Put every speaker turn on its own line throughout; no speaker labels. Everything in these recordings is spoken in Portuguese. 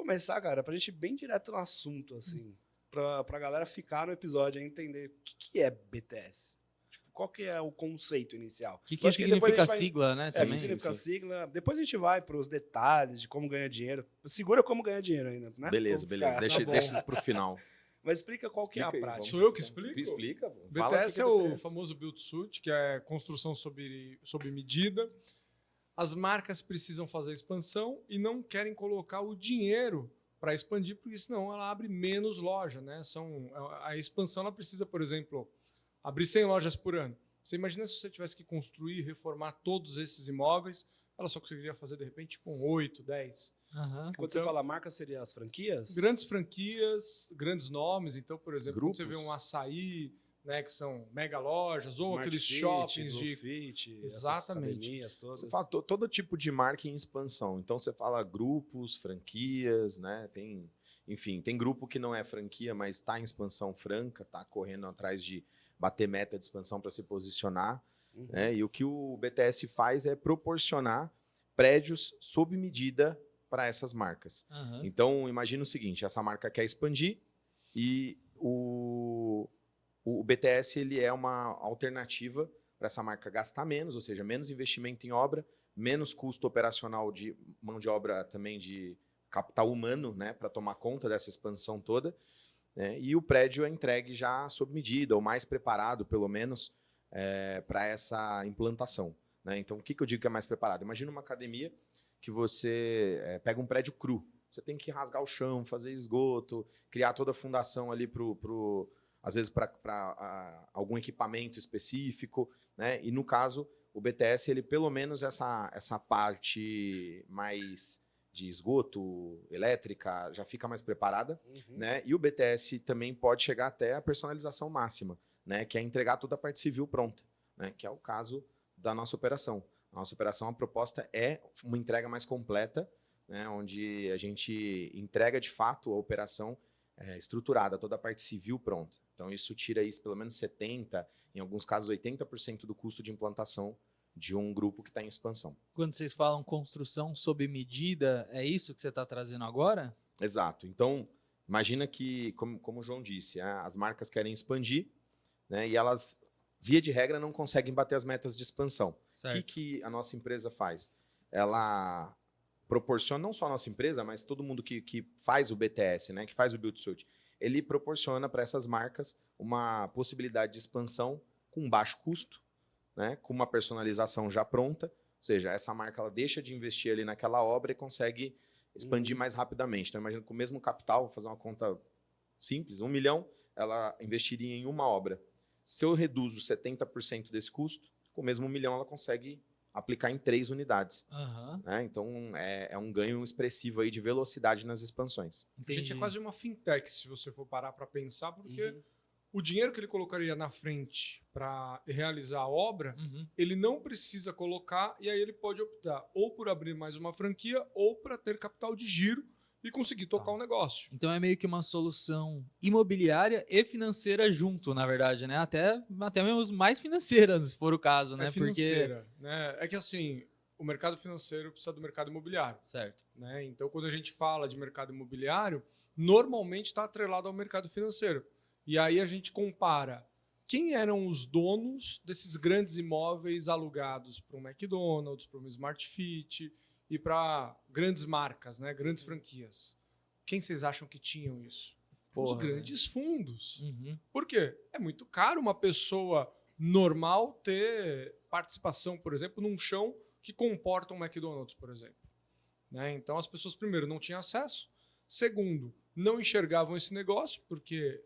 começar, cara, pra gente ir bem direto no assunto, assim, pra galera ficar no episódio e entender o que é BTS. Tipo, qual que é o conceito inicial?
O que
Eu acho depois
significa
a
a
gente vai-
sigla, né?
o que
Também?
significa a sigla. Depois a gente vai pros detalhes de como ganhar dinheiro. Segura como ganhar dinheiro ainda, né?
Beleza,
Vamos
beleza.
ficar-
Deixa isso pro final.
Mas explica qual que é a
Explica aí,
prática.
Sou eu que explico?
Explica, pô. Fala
BTS
o que
é
é
o
BTS.
famoso build suit, que é construção sob medida. As marcas precisam fazer expansão e não querem colocar o dinheiro para expandir, porque senão ela abre menos loja, né? A expansão ela precisa, por exemplo, abrir 100 lojas por ano. Você imagina se você tivesse que construir e reformar todos esses imóveis, ela só conseguiria fazer, de repente, com 8, 10.
Aham.
Quando
Então,
você fala marca, seria as franquias?
Grandes franquias, grandes nomes. Então, por exemplo, quando você vê
Grupos.
um Açaí, né, que são mega lojas, ou
Smart
aqueles
Fit,
shoppings
Blue
de...
Fit, essas
Exatamente.
academias todas.
Você fala todo tipo de marca em expansão. Então você fala grupos, franquias, né? Tem grupo que não é franquia, mas está em expansão franca, está correndo atrás de bater meta de expansão para se posicionar.
Uhum.
Né? E o que o BTS faz é proporcionar prédios sob medida para essas marcas.
Aham.
Então imagina o seguinte: essa marca quer expandir e o BTS ele é uma alternativa para essa marca gastar menos, ou seja, menos investimento em obra, menos custo operacional de mão de obra também de capital humano, né, para tomar conta dessa expansão toda, né, e o prédio é entregue já sob medida, ou mais preparado, pelo menos, para essa implantação. Né? Então, o que eu digo que é mais preparado? Imagina uma academia que você pega um prédio cru, você tem que rasgar o chão, fazer esgoto, criar toda a fundação ali às vezes para algum equipamento específico, né? E no caso, o BTS, ele pelo menos essa parte mais de esgoto, elétrica, já fica mais preparada,
Uhum.
né? E o BTS também pode chegar até a personalização máxima, né? Que é entregar toda a parte civil pronta, né? Que é o caso da nossa operação. A nossa operação, a proposta é uma entrega mais completa, né? Onde a gente entrega de fato a operação estruturada, toda a parte civil pronta. Então, isso tira aí pelo menos 70%, em alguns casos 80% do custo de implantação de um grupo que está em expansão.
Quando vocês falam construção sob medida, é isso que você está trazendo agora?
Exato. Então, imagina que, como o João disse, as marcas querem expandir, né, e elas, via de regra, não conseguem bater as metas de expansão. O
Certo.
que a nossa empresa faz? Ela proporciona, não só a nossa empresa, mas todo mundo que faz o BTS, né, que faz o Build Suit, ele proporciona para essas marcas uma possibilidade de expansão com baixo custo, né, com uma personalização já pronta, ou seja, essa marca ela deixa de investir ali naquela obra e consegue expandir mais rapidamente. Então, imagina com o mesmo capital, vou fazer uma conta simples, 1 milhão, ela investiria em uma obra. Se eu reduzo 70% desse custo, com o mesmo 1 milhão ela consegue aplicar em 3 unidades.
Aham.
Né? Então, é um ganho expressivo aí de velocidade nas expansões.
A gente é
Entendi.
quase uma fintech, se você for parar para pensar, porque
Uhum.
o dinheiro que ele colocaria na frente para realizar a obra,
Uhum.
ele não precisa colocar e aí ele pode optar ou por abrir mais uma franquia ou para ter capital de giro e conseguir tocar o negócio.
Então é meio que uma solução imobiliária e financeira junto, na verdade, né? Até mesmo mais financeira, se for o caso, né?
É financeira, né? É que assim, o mercado financeiro precisa do mercado imobiliário.
Certo.
Né? Então, quando a gente fala de mercado imobiliário, normalmente está atrelado ao mercado financeiro. E aí a gente compara quem eram os donos desses grandes imóveis alugados para um McDonald's, para uma Smart Fit e para grandes marcas, né? Grandes franquias. Quem vocês acham que tinham isso? Os
Porra,
grandes fundos.
Uhum.
Por quê? É muito caro uma pessoa normal ter participação, por exemplo, num chão que comporta um McDonald's, por exemplo. Né? Então, as pessoas, primeiro, não tinham acesso. Segundo, não enxergavam esse negócio, porque...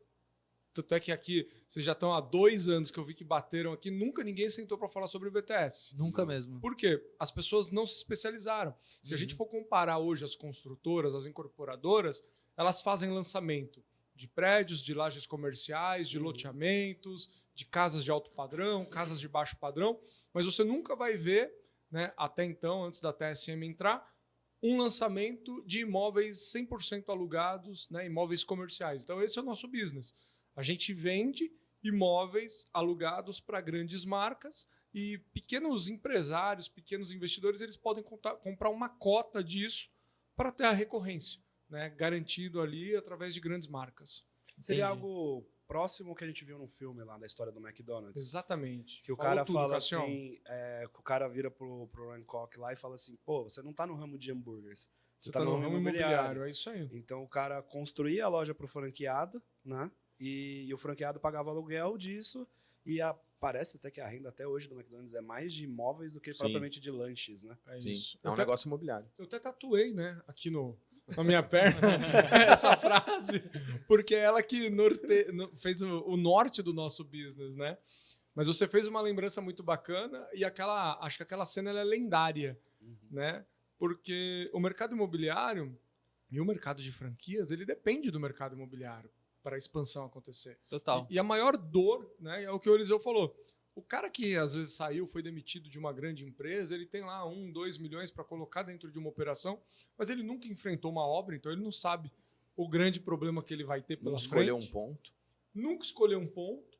Tanto é que aqui, vocês já estão há 2 anos que eu vi que bateram aqui, nunca ninguém sentou para falar sobre o BTS.
Nunca mesmo.
Por quê? As pessoas não se especializaram. Se a gente for comparar hoje as construtoras, as incorporadoras, elas fazem lançamento de prédios, de lajes comerciais, de loteamentos, de casas de alto padrão, casas de baixo padrão, mas você nunca vai ver, né, até então, antes da TSM entrar, um lançamento de imóveis 100% alugados, né, imóveis comerciais. Então, esse é o nosso business. A gente vende imóveis alugados para grandes marcas e pequenos empresários, pequenos investidores, eles podem comprar uma cota disso para ter a recorrência. né, garantido ali através de grandes marcas.
Seria
Entendi.
algo próximo que a gente viu no filme lá da história do McDonald's.
Exatamente.
Que o
Falou
cara
tudo,
fala
Cassião.
assim, que o cara vira pro Ryan Koch lá e fala assim, pô, você não tá no ramo de hambúrgueres,
Você tá no ramo imobiliário, é isso aí.
Então o cara construía a loja pro franqueado, né? E o franqueado pagava aluguel disso e parece até que a renda até hoje do McDonald's é mais de imóveis do que
Sim.
propriamente de lanches, né?
É
Sim,
isso.
é um negócio imobiliário.
Eu até tatuei, né, aqui na minha perna, essa frase, porque é ela que fez o norte do nosso business, né? Mas você fez uma lembrança muito bacana e acho que aquela cena ela é lendária, né? Porque o mercado imobiliário e o mercado de franquias, ele depende do mercado imobiliário para a expansão acontecer.
Total.
E a maior dor, né, é o que o Eliseu falou. O cara que às vezes saiu, foi demitido de uma grande empresa, ele tem lá 1, 2 milhões para colocar dentro de uma operação, mas ele nunca enfrentou uma obra, então ele não sabe o grande problema que ele vai ter pela
Não
frente.
escolheu um ponto.
Nunca escolheu um ponto.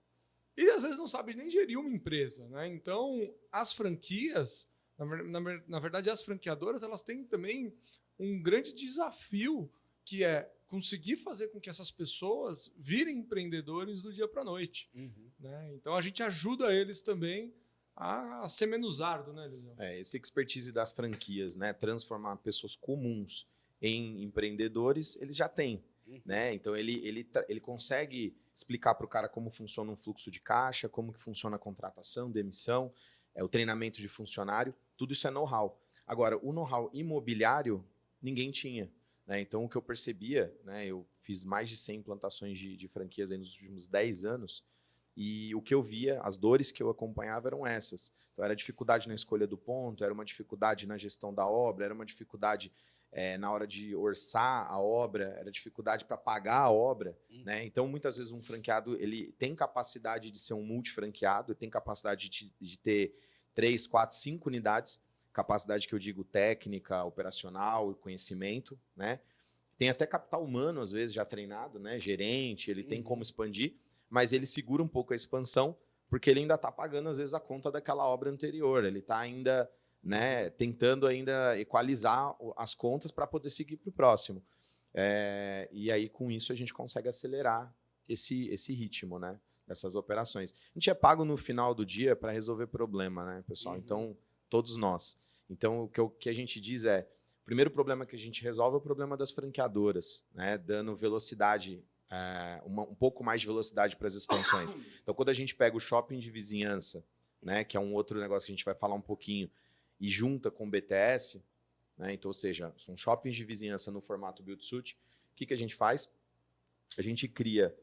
E às vezes não sabe nem gerir uma empresa, né? Então, as franquias, na verdade, as franqueadoras, elas têm também um grande desafio, que é conseguir fazer com que essas pessoas virem empreendedores do dia para a noite. Né? Então, a gente ajuda eles também a ser menos árduo, né, Eliseu?
Esse expertise das franquias, né? Transformar pessoas comuns em empreendedores, eles já têm. Né? Então, ele consegue explicar para o cara como funciona um fluxo de caixa, como que funciona a contratação, demissão, o treinamento de funcionário, tudo isso é know-how. Agora, o know-how imobiliário, ninguém tinha. Né? Então, o que eu percebia, né? Eu fiz mais de 100 implantações de franquias aí nos últimos 10 anos, e o que eu via, as dores que eu acompanhava eram essas. Então, era dificuldade na escolha do ponto, era uma dificuldade na gestão da obra, era uma dificuldade na hora de orçar a obra, era dificuldade para pagar a obra. Né? Então, muitas vezes, um franqueado ele tem capacidade de ser um multifranqueado, tem capacidade de ter 3, 4, 5 unidades, capacidade que eu digo técnica, operacional, conhecimento. Né? Tem até capital humano, às vezes, já treinado, né? Gerente, ele tem como expandir, mas ele segura um pouco a expansão, porque ele ainda está pagando, às vezes, a conta daquela obra anterior. Ele está ainda, né, tentando ainda equalizar as contas para poder seguir para o próximo. E aí, com isso, a gente consegue acelerar esse ritmo, né, dessas operações. A gente é pago no final do dia para resolver problema, né, pessoal? Então, todos nós. Então, o que a gente diz é, o primeiro problema que a gente resolve é o problema das franqueadoras, né, dando velocidade, um pouco mais de velocidade para as expansões. Então, quando a gente pega o shopping de vizinhança, né, que é um outro negócio que a gente vai falar um pouquinho, e junta com o BTS, né, então, ou seja, são shoppings de vizinhança no formato build-to-suit, o que a gente faz? A gente cria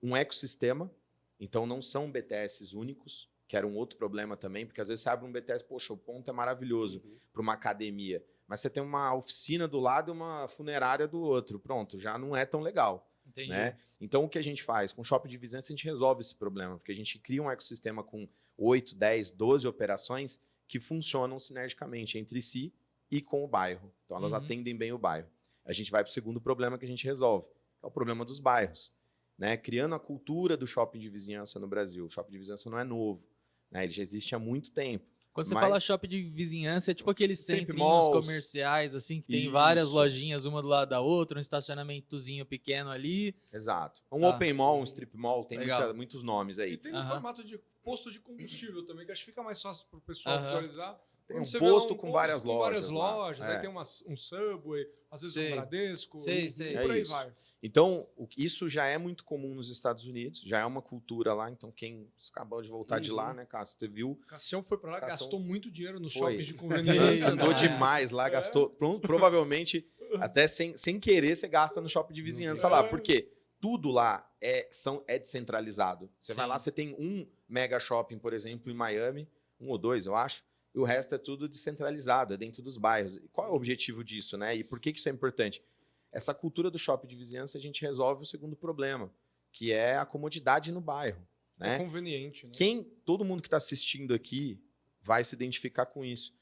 um ecossistema, então não são BTS únicos, que era um outro problema também, porque às vezes você abre um BTS, poxa, o ponto é maravilhoso para uma academia, mas você tem uma oficina do lado e uma funerária do outro. Pronto, já não é tão legal.
Entendi.
Né? Então, o que a gente faz? Com o shopping de vizinhança, a gente resolve esse problema, porque a gente cria um ecossistema com 8, 10, 12 operações que funcionam sinergicamente entre si e com o bairro. Então, elas atendem bem o bairro. A gente vai para o segundo problema que a gente resolve, que é o problema dos bairros. Né? Criando a cultura do shopping de vizinhança no Brasil. O shopping de vizinhança não é novo. Né? Ele já existe há muito tempo.
Quando você fala shopping de vizinhança, é tipo aqueles centrinhos
malls,
comerciais, assim, que tem várias lojinhas, uma do lado da outra, um estacionamentozinho pequeno ali.
Exato. Um open mall, um strip mall, tem muitos nomes aí.
E tem no formato de posto de combustível também, que acho que fica mais fácil para o pessoal visualizar.
Tem um posto com várias
lojas.
Várias
lojas, aí tem um Subway, às vezes um Bradesco, e por aí vai.
Então, isso já é muito comum nos Estados Unidos, já é uma cultura lá, então quem acabou de voltar de lá, né, Cássio, você viu?
Cassião foi para lá, gastou muito dinheiro nos shoppings de conveniência.
Andou demais lá, gastou, provavelmente, até sem querer, você gasta no shopping de vizinhança lá, porque tudo lá é descentralizado. Você vai lá, você tem um mega shopping, por exemplo, em Miami, 1 ou 2, eu acho, e o resto é tudo descentralizado, é dentro dos bairros. E qual é o objetivo disso, né? E por que isso é importante? Essa cultura do shopping de vizinhança, a gente resolve o segundo problema, que é a comodidade no bairro. Né?
É conveniente. Né?
Todo mundo que está assistindo aqui vai se identificar com isso.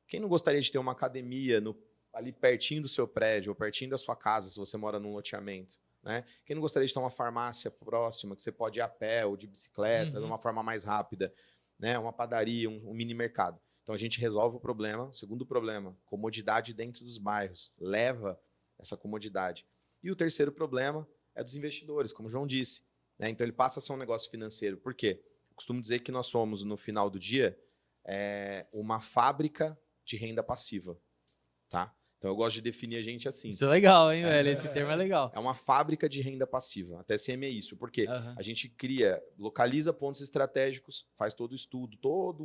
Quem não gostaria de ter uma academia ali pertinho do seu prédio, ou pertinho da sua casa, se você mora num loteamento? Né? Quem não gostaria de ter uma farmácia próxima, que você pode ir a pé ou de bicicleta, de uma forma mais rápida? Né? Uma padaria, um mini mercado. Então, a gente resolve o problema. Segundo problema, comodidade dentro dos bairros. Leva essa comodidade. E o terceiro problema é dos investidores, como o João disse, né? Então ele passa a ser um negócio financeiro. Por quê? Eu costumo dizer que nós somos, no final do dia, uma fábrica de renda passiva, tá? Então eu gosto de definir a gente assim.
Isso é legal, hein, velho? Esse termo é legal.
É uma fábrica de renda passiva. A TSM é isso. Por quê?
Aham.
A gente localiza pontos estratégicos, faz todo o estudo, todo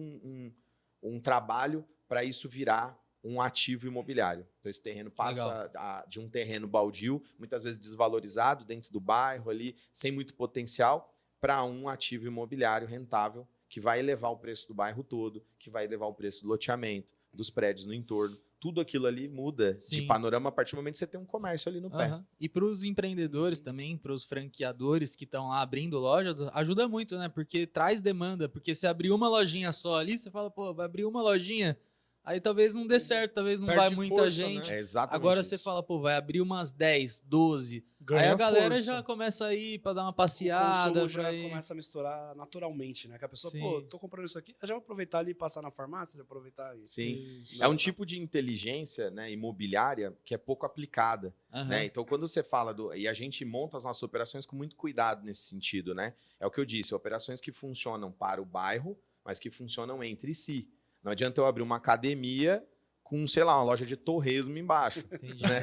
um trabalho para isso virar um ativo imobiliário. Então esse terreno passa de um terreno baldio, muitas vezes desvalorizado dentro do bairro ali, sem muito potencial, para um ativo imobiliário rentável que vai elevar o preço do bairro todo, que vai elevar o preço do loteamento, dos prédios no entorno. Tudo aquilo ali muda de
Sim.
panorama a partir do momento que você tem um comércio ali no pé.
Aham. E para os empreendedores também, para os franqueadores que estão lá abrindo lojas, ajuda muito, né? Porque traz demanda. Porque se abrir uma lojinha só ali, você fala, pô, vai abrir uma lojinha, aí talvez não dê certo, talvez não
Perde
vai muita
força,
gente.
né?
É exatamente
Agora
isso.
você fala, pô, vai abrir umas 10, 12.
Ganha
aí a galera
força.
já começa a ir para dar uma
O
passeada.
consumo já
pra ir-
começa a misturar naturalmente, né? Que a pessoa,
Sim.
pô, tô comprando isso aqui, eu já vou aproveitar ali e passar na farmácia, já aproveitar isso.
Sim.
Isso.
É um tipo de inteligência, né, imobiliária que é pouco aplicada.
Aham.
Né? Então, quando você fala e a gente monta as nossas operações com muito cuidado nesse sentido, né? É o que eu disse, operações que funcionam para o bairro, mas que funcionam entre si. Não adianta eu abrir uma academia com, sei lá, uma loja de torresmo embaixo.
Entendi.
Né?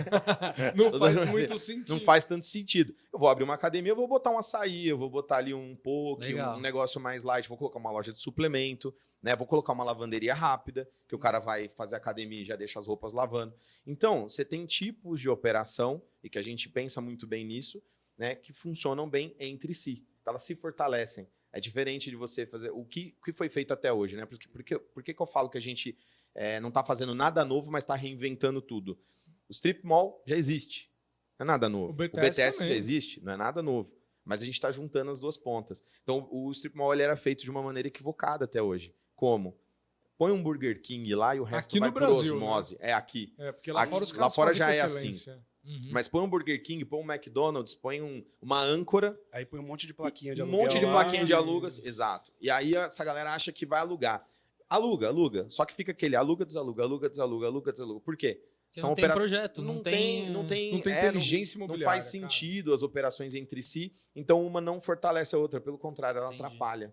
Não faz muito sentido.
Não faz tanto sentido. Eu vou abrir uma academia, eu vou botar um açaí, eu vou botar ali um poke,
Legal.
um negócio mais light, vou colocar uma loja de suplemento, né? Vou colocar uma lavanderia rápida, que o cara vai fazer academia e já deixa as roupas lavando. Então, você tem tipos de operação, e que a gente pensa muito bem nisso, né? Que funcionam bem entre si. Então, elas se fortalecem. É diferente de você fazer o que foi feito até hoje, né? Por que eu falo que a gente não está fazendo nada novo, mas está reinventando tudo? O strip mall já existe, não é nada novo.
O BTS
já
também.
existe, não é nada novo. Mas a gente está juntando as duas pontas. Então, o strip mall ele era feito de uma maneira equivocada até hoje. Como? Põe um Burger King lá e o resto
Aqui
vai
no
por
Brasil,
osmose. É aqui.
É, porque lá
Aqui-
fora os
lá
caras
fora
fazem
já
com
é assim.
excelência.
Uhum.
Mas põe um Burger King, põe um McDonald's, põe uma âncora,
Aí põe um monte de plaquinha de
um
aluguel
monte de
lá,
plaquinha de
e-
alugas, exato. E aí essa galera acha que vai alugar. Aluga. Só que fica aquele aluga, desaluga, aluga, desaluga, aluga, desaluga. Por quê?
Porque não tem projeto,
não tem
Não tem
é,
inteligência
não
imobiliária.
faz
cara.
sentido as operações entre si, então uma não fortalece a outra, pelo contrário, ela
Entendi.
atrapalha.